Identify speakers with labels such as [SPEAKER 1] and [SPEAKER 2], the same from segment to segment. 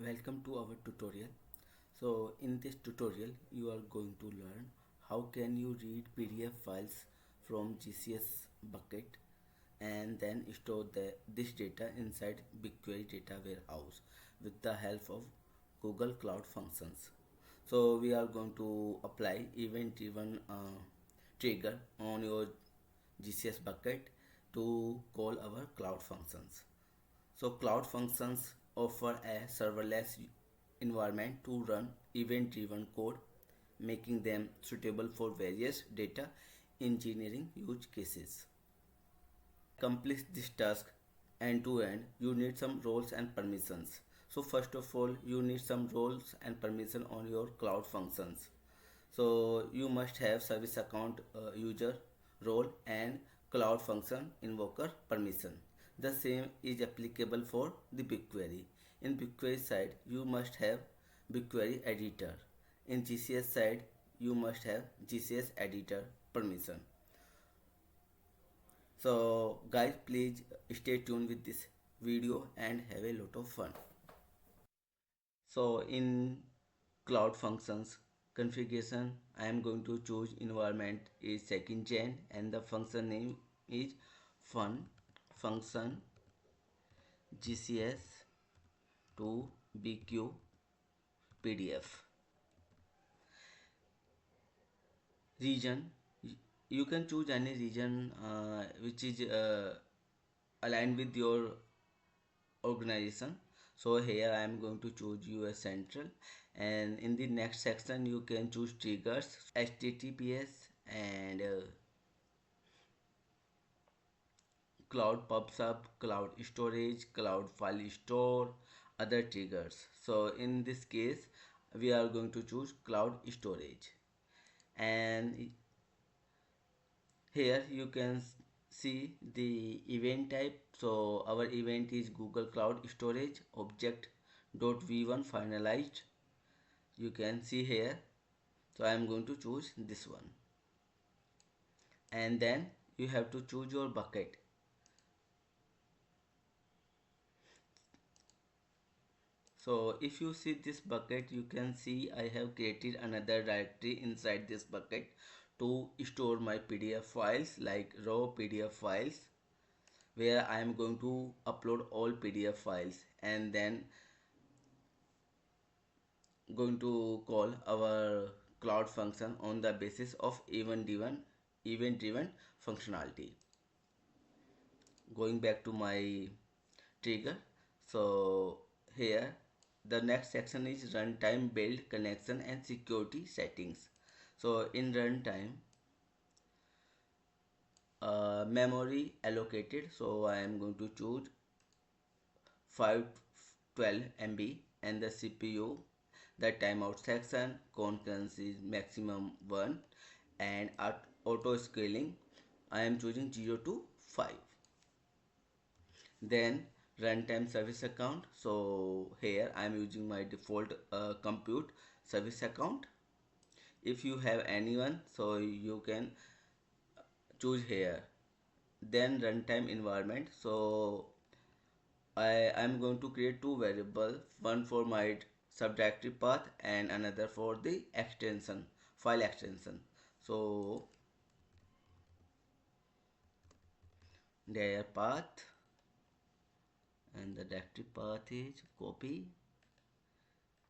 [SPEAKER 1] Welcome to our tutorial. So in this tutorial you are going to learn how can you read PDF files from GCS bucket and then store this data inside BigQuery data warehouse with the help of Google Cloud Functions. So we are going to apply event driven trigger on your GCS bucket to call our cloud functions. So cloud functions offer a serverless environment to run event-driven code, making them suitable for various data engineering use cases. Accomplish this task end to end, you need some roles and permissions. So first of all, you need some roles and permission on your cloud functions. So you must have service account user role and cloud function invoker permission. The same is applicable for the BigQuery. In BigQuery side, you must have BigQuery editor. In GCS side, you must have GCS editor permission. So guys, please stay tuned with this video and have a lot of fun. So in cloud functions configuration, I am going to choose environment is second gen and the function name is fun function GCS to BQ PDF. Region, you can choose any region which is aligned with your organization. So here I am going to choose US Central, and in the next section you can choose triggers, HTTPS and cloud pubs up, cloud storage, cloud file store, other triggers. So in this case we are going to choose cloud storage, and here you can see the event type. So our event is Google Cloud Storage object.v1 finalized. You can see here. So I am going to choose this one, and then you have to choose your bucket. So if you see this bucket, you can see I have created another directory inside this bucket to store my PDF files, like raw PDF files, where I am going to upload all PDF files and then going to call our cloud function on the basis of event driven functionality. Going back to my trigger, so here the next section is runtime build connection and security settings. So in runtime, memory allocated, so I am going to choose 512 MB, and the CPU, the timeout section concurrency is maximum 1, and at auto scaling I am choosing 0 to 5. Then runtime service account, so here I am using my default compute service account. If you have anyone, so you can choose here. Then runtime environment, so I am going to create two variables, one for my subdirectory path and another for the extension, file extension. So their path, and the directory path is copy,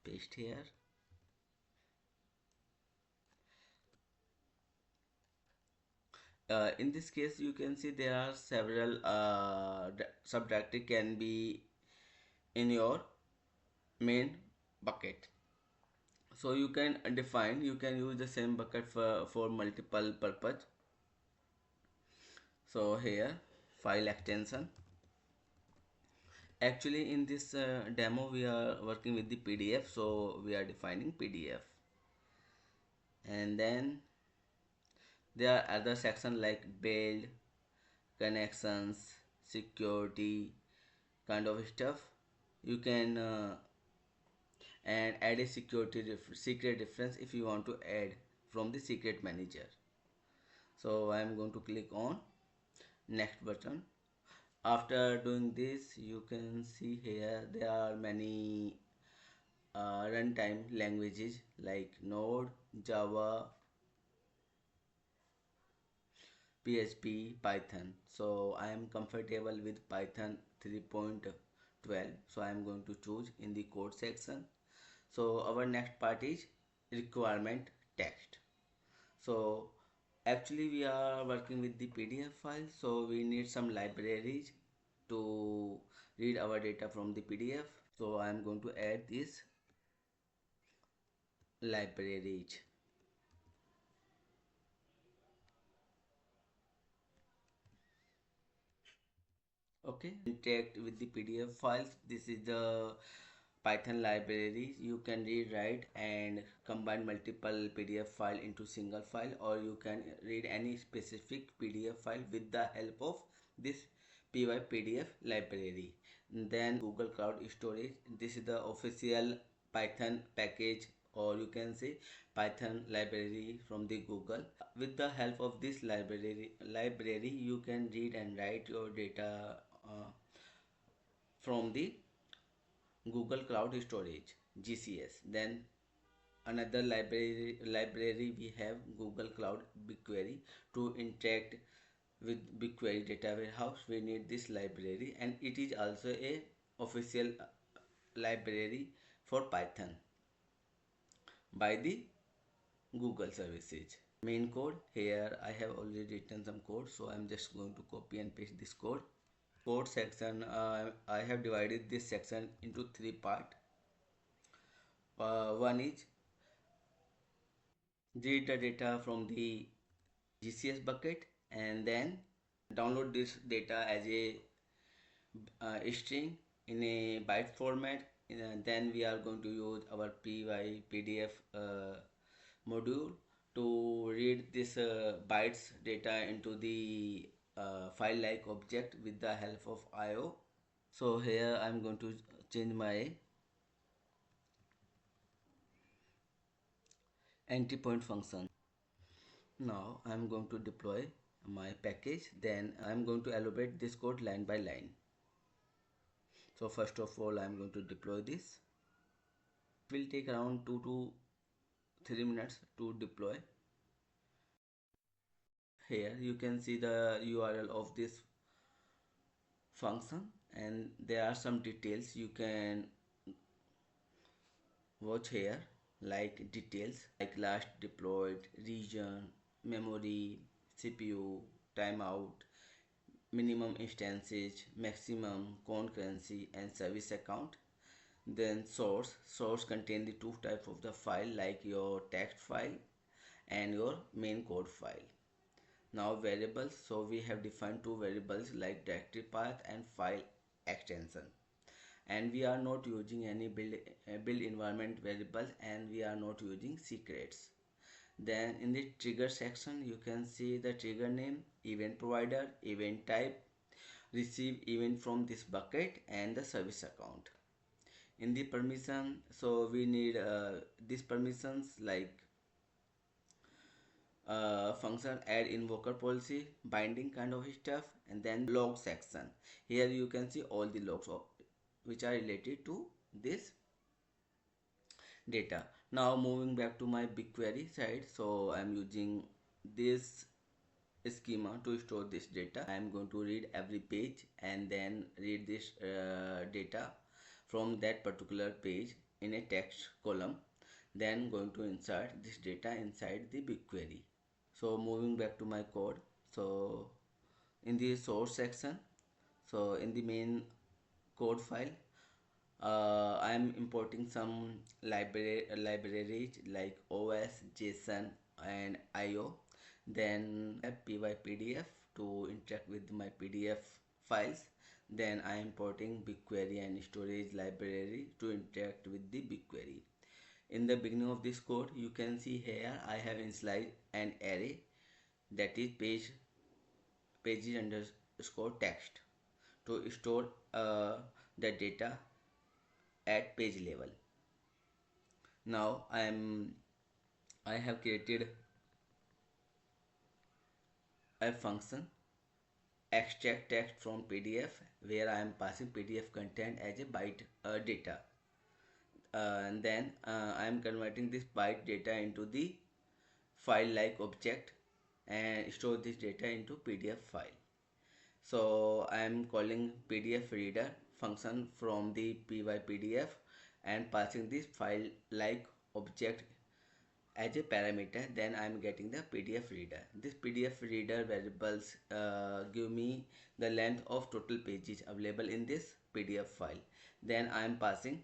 [SPEAKER 1] paste here. In this case you can see there are several subdirectory can be in your main bucket. So you can define, you can use the same bucket for multiple purpose. So here file extension, actually in this demo we are working with the PDF, so we are defining PDF. And then there are other sections like build, connections, security kind of stuff. You can and add a secret reference if you want to add from the secret manager. So I am going to click on next button. After doing this, you can see here there are many runtime languages like Node, Java, PHP, Python. So I am comfortable with Python 3.12. So I am going to choose in the code section. So our next part is requirement text. So actually we are working with the PDF file. So we need some libraries to read our data from the PDF. So I am going to add this libraries. Okay, interact with the PDF files. This is the Python library. You can read, write and combine multiple PDF file into single file, or you can read any specific PDF file with the help of this PyPDF library. Then Google Cloud Storage. This is the official Python package, or you can say Python library from the Google. With the help of this library you can read and write your data from the Google Cloud Storage GCS. Then another library we have Google Cloud BigQuery. To interact with BigQuery data warehouse we need this library, and it is also a official library for Python by the Google services. Main code, here I have already written some code, so I'm just going to copy and paste this code. Code section, I have divided this section into three parts. One is read the data from the GCS bucket, and then download this data as a string in a byte format. Then we are going to use our PyPDF module to read this bytes data into the file like object with the help of IO. So here I'm going to change my entry point function. Now I'm going to deploy my package, then I'm going to elaborate this code line by line. So first of all I'm going to deploy this. It will take around 2 to 3 minutes to deploy. Here you can see the URL of this function, and there are some details you can watch here, like details like last deployed, region, memory, CPU, timeout, minimum instances, maximum concurrency and service account. Then source contain the two types of the file, like your text file and your main code file. Now variables, so we have defined two variables like directory path and file extension, and we are not using any build environment variables, and we are not using secrets. Then in the trigger section you can see the trigger name, event provider, event type, receive event from this bucket, and the service account. In the permission, so we need these permissions like function add invoker policy, binding kind of stuff, and then log section. Here you can see all the logs which are related to this data. Now moving back to my BigQuery side, so I'm using this schema to store this data. I'm going to read every page and then read this data from that particular page in a text column, then going to insert this data inside the BigQuery. So moving back to my code, so in the source section, so in the main code file, I am importing some libraries like OS, JSON and IO. Then PyPDF to interact with my PDF files. Then I am importing BigQuery and storage library to interact with the BigQuery. In the beginning of this code you can see here I have initialized an array, that is pages underscore text, to store the data at page level. Now I have created a function extract text from PDF, where I am passing PDF content as a byte data. and then I am converting this byte data into the file like object and store this data into PDF file. So I am calling PDF reader function from the py_pdf and passing this file like object as a parameter. Then I am getting the PDF reader. This PDF reader variables give me the length of total pages available in this PDF file. Then I am passing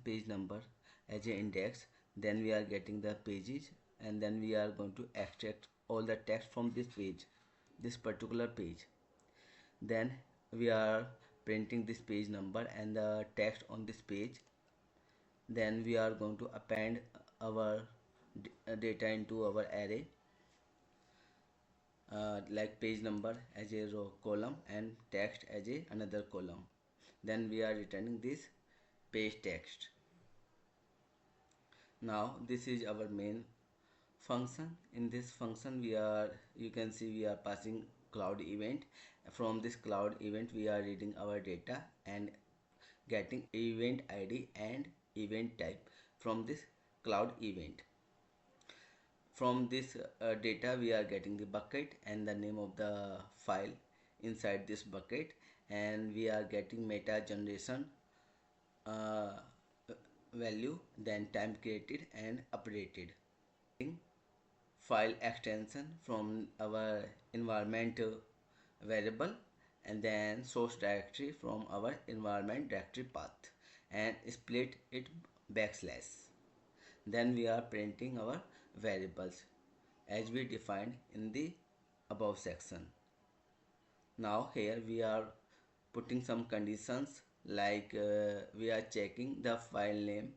[SPEAKER 1] page number as a index. Then we are getting the pages, and then we are going to extract all the text from this page, this particular page. Then we are printing this page number and the text on this page. Then we are going to append our data into our array, like page number as a row column and text as a another column. Then we are returning this page text. Now this is our main function. In this function we are, you can see, we are passing cloud event. From this cloud event we are reading our data and getting event id and event type from this cloud event. From this data we are getting the bucket and the name of the file inside this bucket, and we are getting meta generation uh, value, then time created and updated. File extension from our environment variable, and then source directory from our environment directory path, and split it backslash. Then we are printing our variables as we defined in the above section. Now here we are putting some conditions, like we are checking the file name.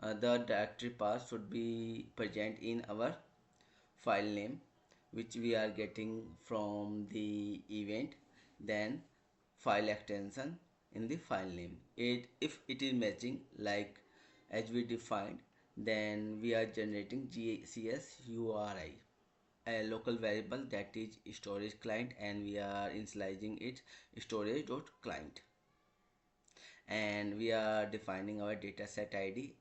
[SPEAKER 1] The directory path should be present in our file name, which we are getting from the event. Then file extension in the file name, if it is matching like as we defined, then we are generating GCS URI, a local variable that is storage client, and we are initializing it storage.client, and we are defining our dataset id,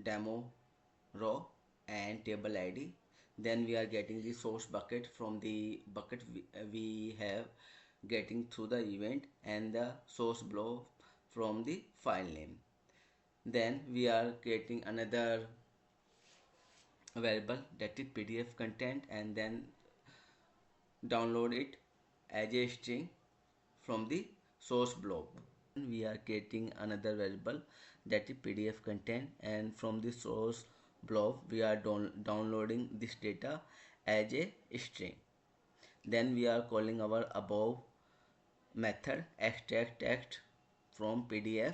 [SPEAKER 1] demo row and table id. Then we are getting the source bucket from the bucket we have getting through the event, and the source blob from the file name. Then we are creating another variable that is PDF content, and then download it as a string from the source blob. We are creating another variable that is PDF content, and from the source blob we are downloading this data as a string. Then we are calling our above method extract text from PDF,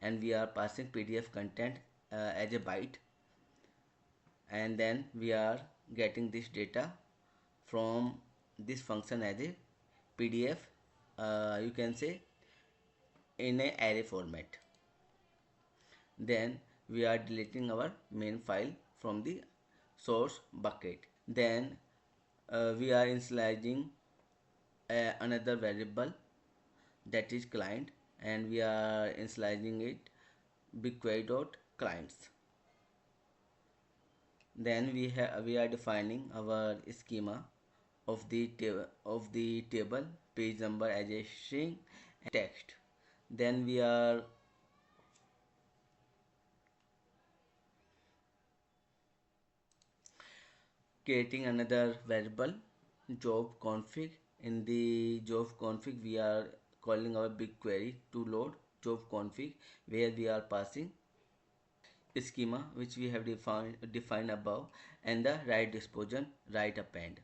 [SPEAKER 1] and we are passing PDF content as a byte, and then we are getting this data from this function as a PDF, you can say in a array format. Then we are deleting our main file from the source bucket. Then we are initializing another variable that is client, and we are initializing it BigQuery.clients. Then we are defining our schema of the table page number as a string and text. Then we are creating another variable job config. In the job config we are calling our BigQuery to load job config, where we are passing schema which we have defined above, and the right disposition right append.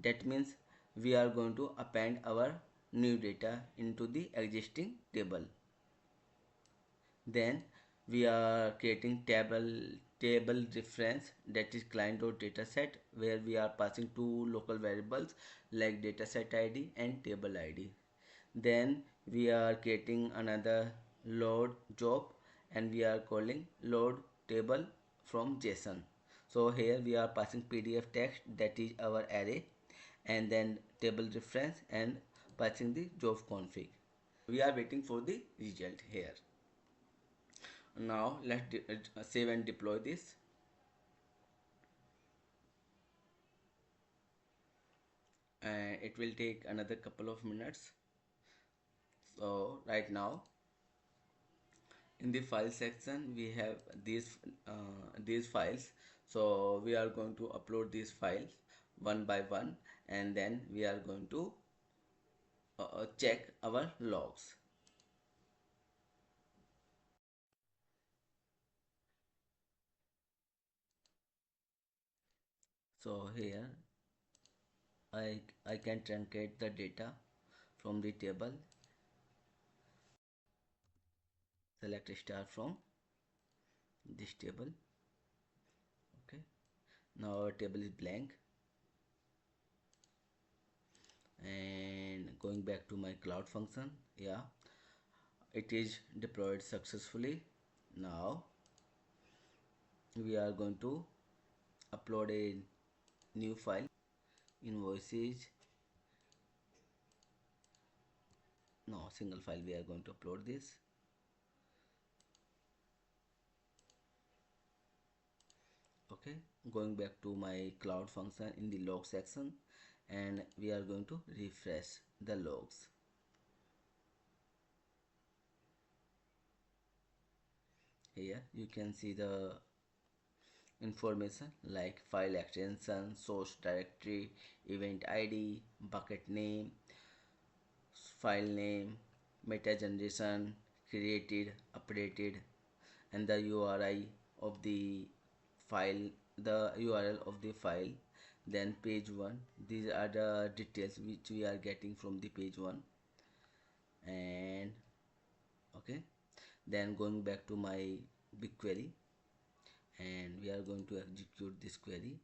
[SPEAKER 1] That means we are going to append our new data into the existing table. Then we are creating table reference, that is client.dataset, where we are passing two local variables like dataset id and table id. Then we are creating another load job, and we are calling load table from JSON. So here we are passing PDF text, that is our array, and then table reference and passing the job config. We are waiting for the result here. Now let's save and deploy this. And it will take another couple of minutes. So right now in the file section we have these files, so we are going to upload these files one by one, and then we are going to check our logs. So here I can truncate the data from the table. Select star from this table. Okay, now our table is blank, and going back to my cloud function, yeah, it is deployed successfully. Now we are going to upload a new file, invoices, no, single file we are going to upload this. Okay, going back to my cloud function in the log section, and we are going to refresh the logs. Here you can see the information like file extension, source directory, event id, bucket name, file name, meta generation, created, updated, and the URI of the file, the URL of the file, then page 1. These are the details which we are getting from the page 1. And okay, then going back to my BigQuery, and we are going to execute this query.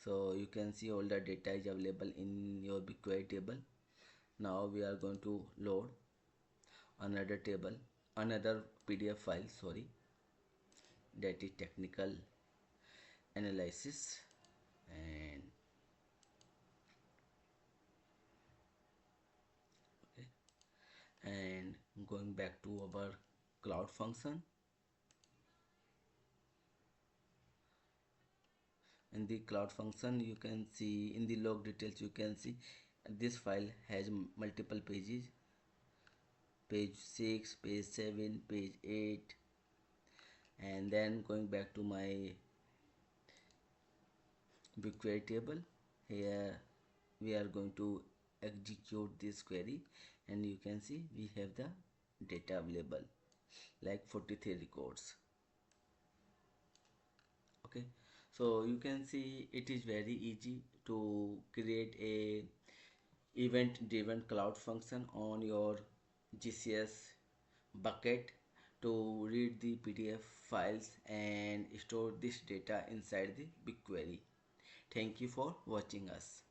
[SPEAKER 1] So you can see all the data is available in your BigQuery table. Now we are going to load another table, another PDF file, sorry, that is technical analysis. And okay, and going back to our cloud function, in the cloud function you can see in the log details, you can see this file has multiple pages, page 6, page 7, page 8. And then going back to my BigQuery table, here we are going to execute this query, and you can see we have the data available like 43 records. Okay, so you can see it is very easy to create a event driven cloud function on your GCS bucket to read the PDF files and store this data inside the BigQuery. Thank you for watching us.